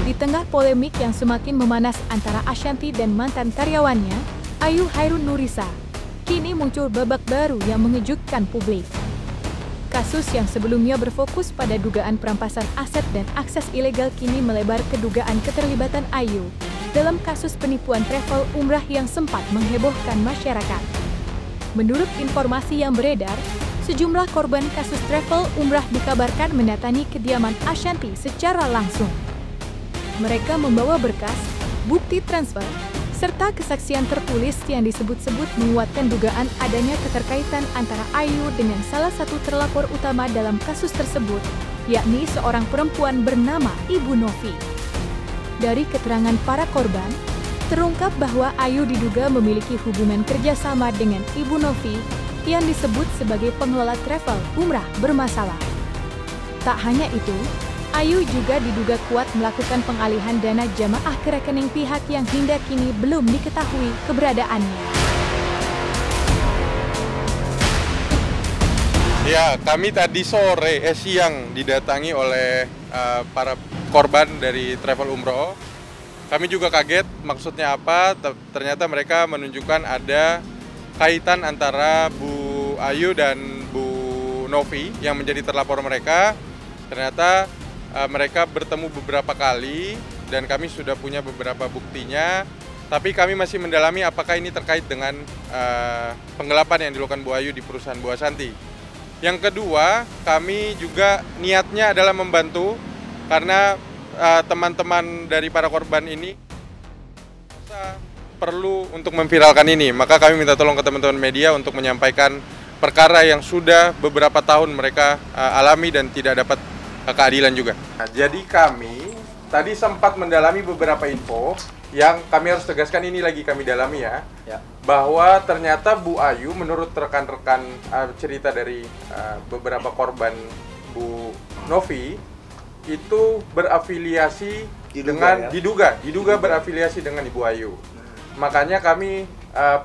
Di tengah polemik yang semakin memanas antara Ashanty dan mantan karyawannya, Ayu Hairun Nurisa, kini muncul babak baru yang mengejutkan publik. Kasus yang sebelumnya berfokus pada dugaan perampasan aset dan akses ilegal kini melebar ke dugaan keterlibatan Ayu dalam kasus penipuan travel umrah yang sempat menghebohkan masyarakat. Menurut informasi yang beredar, sejumlah korban kasus travel umrah dikabarkan mendatangi kediaman Ashanty secara langsung. Mereka membawa berkas, bukti transfer, serta kesaksian tertulis yang disebut-sebut menguatkan dugaan adanya keterkaitan antara Ayu dengan salah satu terlapor utama dalam kasus tersebut, yakni seorang perempuan bernama Ibu Novi. Dari keterangan para korban, terungkap bahwa Ayu diduga memiliki hubungan kerjasama dengan Ibu Novi yang disebut sebagai pengelola travel umrah bermasalah. Tak hanya itu, Ayu juga diduga kuat melakukan pengalihan dana jamaah ke rekening pihak yang hingga kini belum diketahui keberadaannya. Ya, kami tadi siang didatangi oleh para korban dari travel umroh. Kami juga kaget maksudnya apa, ternyata mereka menunjukkan ada kaitan antara Bu Ayu dan Bu Novi yang menjadi terlapor mereka. Ternyata mereka bertemu beberapa kali dan kami sudah punya beberapa buktinya, tapi kami masih mendalami apakah ini terkait dengan penggelapan yang dilakukan Bu Ayu di perusahaan Bu Ashanty. Yang kedua, kami juga niatnya adalah membantu karena teman-teman dari para korban ini perlu untuk memviralkan ini, maka kami minta tolong ke teman-teman media untuk menyampaikan perkara yang sudah beberapa tahun mereka alami dan tidak dapat keadilan juga. Nah, jadi kami tadi sempat mendalami beberapa info yang kami harus tegaskan, ini lagi kami dalami ya. Bahwa ternyata Bu Ayu menurut rekan-rekan cerita dari beberapa korban Bu Novi itu berafiliasi diduga berafiliasi dengan Ibu Ayu. Makanya kami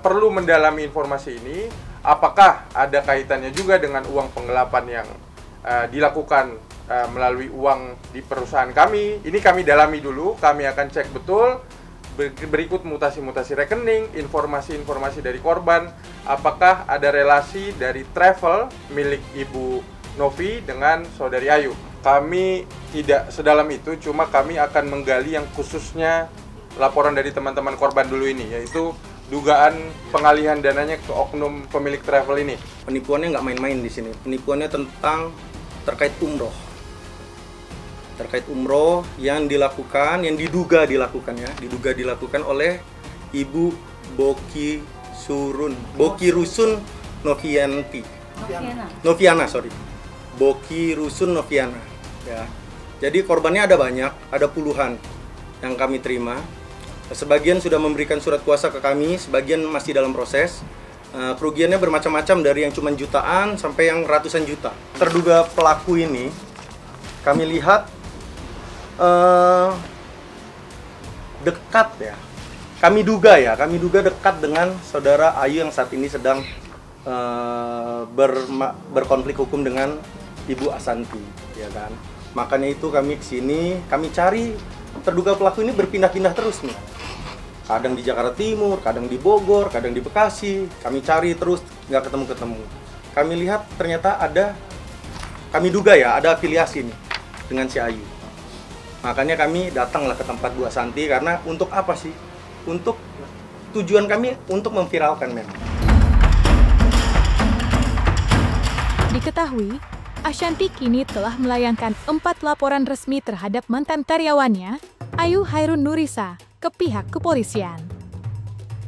perlu mendalami informasi ini, apakah ada kaitannya juga dengan uang penggelapan yang dilakukan melalui uang di perusahaan kami. Ini kami dalami dulu, kami akan cek betul, berikut mutasi-mutasi rekening, informasi-informasi dari korban, apakah ada relasi dari travel milik Ibu Novi dengan Saudari Ayu. Kami tidak sedalam itu, cuma kami akan menggali yang khususnya laporan dari teman-teman korban dulu ini, yaitu dugaan pengalihan dananya ke oknum pemilik travel ini. Penipuannya nggak main-main di sini, penipuannya terkait umroh. Terkait umroh yang diduga dilakukan oleh Ibu Boki Rusun Noviana. Boki Rusun Noviana. Ya. Jadi korbannya ada banyak, ada puluhan yang kami terima. Sebagian sudah memberikan surat kuasa ke kami, sebagian masih dalam proses. Kerugiannya bermacam-macam dari yang cuma jutaan sampai yang ratusan juta. Terduga pelaku ini kami lihat dekat ya. Kami duga dekat dengan Saudara Ayu yang saat ini sedang berkonflik hukum dengan Ibu Ashanty, ya kan. Makanya itu kami kesini, kami cari terduga pelaku ini berpindah-pindah terus nih. Kadang di Jakarta Timur, kadang di Bogor, kadang di Bekasi. Kami cari terus, nggak ketemu-ketemu. Kami lihat ternyata kami duga ya, ada afiliasi nih dengan si Ayu. Makanya kami datanglah ke tempat Bu Ashanty, karena untuk apa sih? Untuk tujuan kami untuk memviralkan memang. Diketahui, Ashanty kini telah melayangkan 4 laporan resmi terhadap mantan karyawannya, Ayu Hairun Nurisa, ke pihak kepolisian.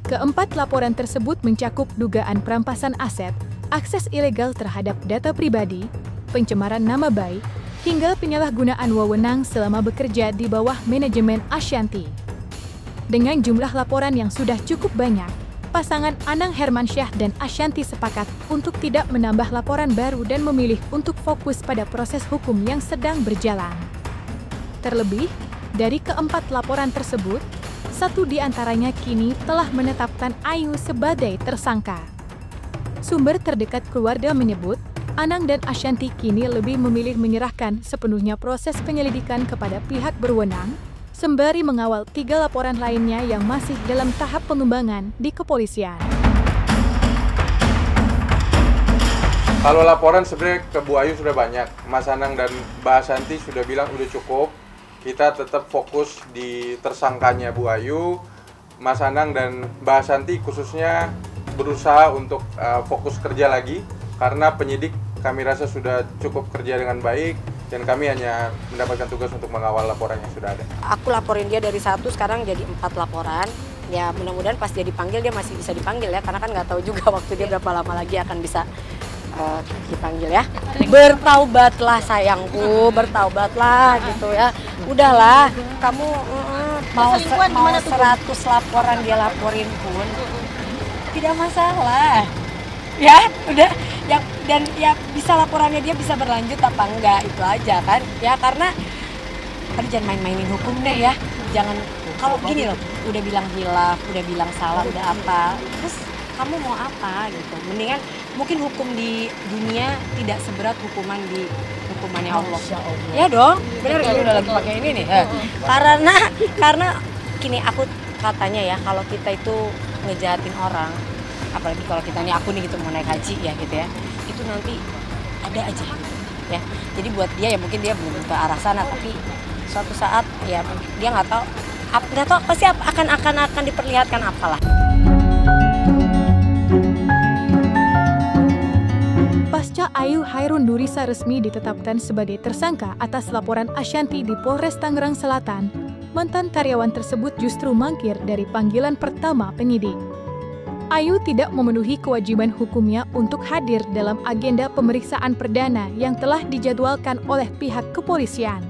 Keempat laporan tersebut mencakup dugaan perampasan aset, akses ilegal terhadap data pribadi, pencemaran nama baik, hingga penyalahgunaan wewenang selama bekerja di bawah manajemen Ashanty. Dengan jumlah laporan yang sudah cukup banyak, pasangan Anang Hermansyah dan Ashanty sepakat untuk tidak menambah laporan baru dan memilih untuk fokus pada proses hukum yang sedang berjalan. Terlebih, dari keempat laporan tersebut, 1 di antaranya kini telah menetapkan Ayu sebagai tersangka. Sumber terdekat keluarga menyebut, Anang dan Ashanti kini lebih memilih menyerahkan sepenuhnya proses penyelidikan kepada pihak berwenang, sembari mengawal 3 laporan lainnya yang masih dalam tahap pengembangan di kepolisian. Kalau laporan sebenarnya ke Bu Ayu sudah banyak, Mas Anang dan Mbak Ashanti sudah bilang udah cukup. Kita tetap fokus di tersangkanya Bu Ayu, Mas Anang dan Mbak Ashanti khususnya berusaha untuk fokus kerja lagi, karena penyidik kami rasa sudah cukup kerja dengan baik dan kami hanya mendapatkan tugas untuk mengawal laporan yang sudah ada. Aku laporin dia dari 1 sekarang jadi 4 laporan. Ya mudah-mudahan pas dia dipanggil dia masih bisa dipanggil ya, karena kan nggak tahu juga waktu dia berapa lama lagi akan bisa dipanggil ya. Bertaubatlah sayangku, bertaubatlah gitu ya. Udahlah, kamu mau 100 laporan dia laporin pun tidak masalah. Ya, udah ya, dan ya bisa laporannya dia bisa berlanjut apa enggak, itu aja kan. Ya karena tadi jangan main-mainin hukum deh ya. Jangan, kalau gini loh, udah bilang hilaf, udah bilang salah, udah apa. Terus kamu mau apa gitu. Mendingan mungkin hukum di dunia tidak seberat hukumannya Allah. Ya dong, benar kan udah lagi pakai ini nih. Karena gini, aku katanya ya, kalau kita itu ngejahatin orang, apalagi kalau kita nih, aku nih gitu mau naik haji ya gitu ya, itu nanti ada aja ya. Jadi buat dia ya mungkin dia belum ke arah sana, tapi suatu saat ya dia nggak tahu apa sih akan diperlihatkan apalah. Pasca Ayu Hairun Nurisa resmi ditetapkan sebagai tersangka atas laporan Ashanti di Polres Tangerang Selatan, mantan karyawan tersebut justru mangkir dari panggilan pertama penyidik. Ayu tidak memenuhi kewajiban hukumnya untuk hadir dalam agenda pemeriksaan perdana yang telah dijadwalkan oleh pihak kepolisian.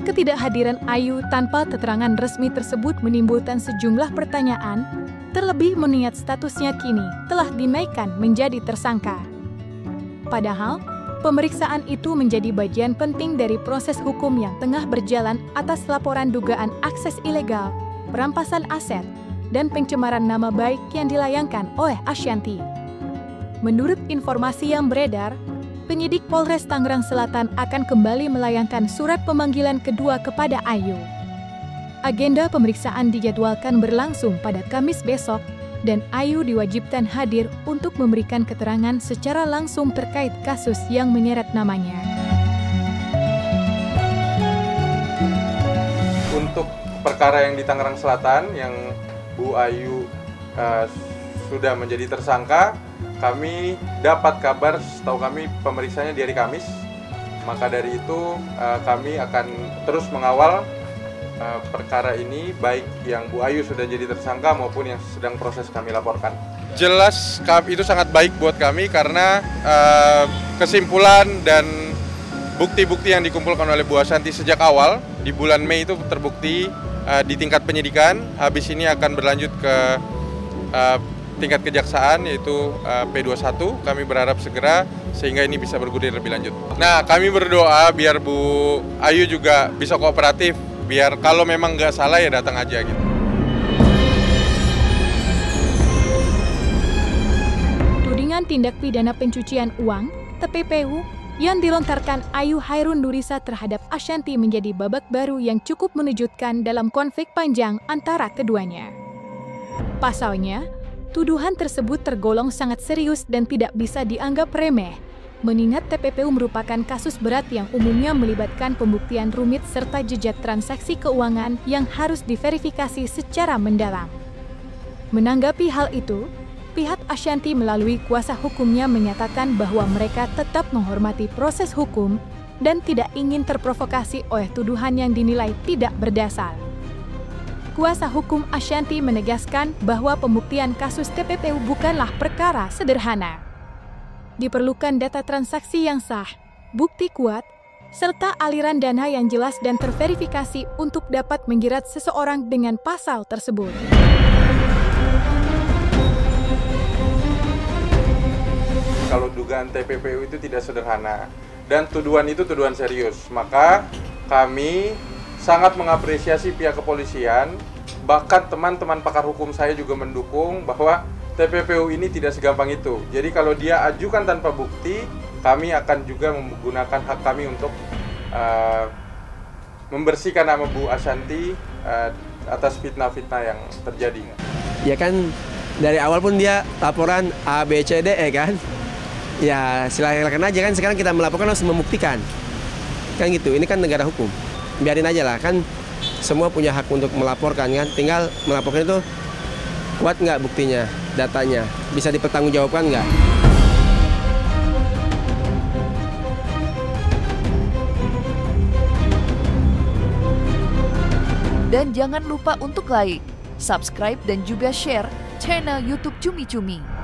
Ketidakhadiran Ayu tanpa keterangan resmi tersebut menimbulkan sejumlah pertanyaan, terlebih mengingat statusnya kini telah dinaikkan menjadi tersangka. Padahal, pemeriksaan itu menjadi bagian penting dari proses hukum yang tengah berjalan atas laporan dugaan akses ilegal, perampasan aset, dan pencemaran nama baik yang dilayangkan oleh Ashanti. Menurut informasi yang beredar, penyidik Polres Tangerang Selatan akan kembali melayangkan surat pemanggilan kedua kepada Ayu. Agenda pemeriksaan dijadwalkan berlangsung pada Kamis besok, dan Ayu diwajibkan hadir untuk memberikan keterangan secara langsung terkait kasus yang menyeret namanya. Untuk perkara yang di Tangerang Selatan yang Bu Ayu sudah menjadi tersangka, kami dapat kabar, setahu kami pemeriksaannya di hari Kamis. Maka dari itu kami akan terus mengawal perkara ini, baik yang Bu Ayu sudah jadi tersangka maupun yang sedang proses kami laporkan. Jelas itu sangat baik buat kami karena kesimpulan dan bukti-bukti yang dikumpulkan oleh Bu Ashanti sejak awal di bulan Mei itu terbukti di tingkat penyidikan. Habis ini akan berlanjut ke tingkat kejaksaan, yaitu P21. Kami berharap segera sehingga ini bisa bergulir lebih lanjut. Nah, kami berdoa biar Bu Ayu juga bisa kooperatif, biar kalau memang nggak salah ya datang aja gitu. Tudingan tindak pidana pencucian uang, TPPU, yang dilontarkan Ayu Hairun Nurisa terhadap Ashanti menjadi babak baru yang cukup mengejutkan dalam konflik panjang antara keduanya. Pasalnya, tuduhan tersebut tergolong sangat serius dan tidak bisa dianggap remeh, mengingat TPPU merupakan kasus berat yang umumnya melibatkan pembuktian rumit serta jejak transaksi keuangan yang harus diverifikasi secara mendalam. Menanggapi hal itu, pihak Ashanti melalui kuasa hukumnya menyatakan bahwa mereka tetap menghormati proses hukum dan tidak ingin terprovokasi oleh tuduhan yang dinilai tidak berdasar. Kuasa hukum Ashanti menegaskan bahwa pembuktian kasus TPPU bukanlah perkara sederhana. Diperlukan data transaksi yang sah, bukti kuat, serta aliran dana yang jelas dan terverifikasi untuk dapat menjerat seseorang dengan pasal tersebut. Kalau dugaan TPPU itu tidak sederhana dan tuduhan itu tuduhan serius, maka kami sangat mengapresiasi pihak kepolisian, bahkan teman-teman pakar hukum saya juga mendukung bahwa TPPU ini tidak segampang itu. Jadi kalau dia ajukan tanpa bukti, kami akan juga menggunakan hak kami untuk membersihkan nama Bu Ashanty atas fitnah-fitnah yang terjadi. Ya kan dari awal pun dia laporan A, B, C, D, E kan. Ya silakan aja kan, sekarang kita melaporkan harus membuktikan. Kan gitu, ini kan negara hukum. Biarin aja lah, kan semua punya hak untuk melaporkan kan. Tinggal melaporkan itu kuat nggak buktinya, datanya, bisa dipertanggungjawabkan nggak? Dan jangan lupa untuk like, subscribe dan juga share channel YouTube Cumi Cumi.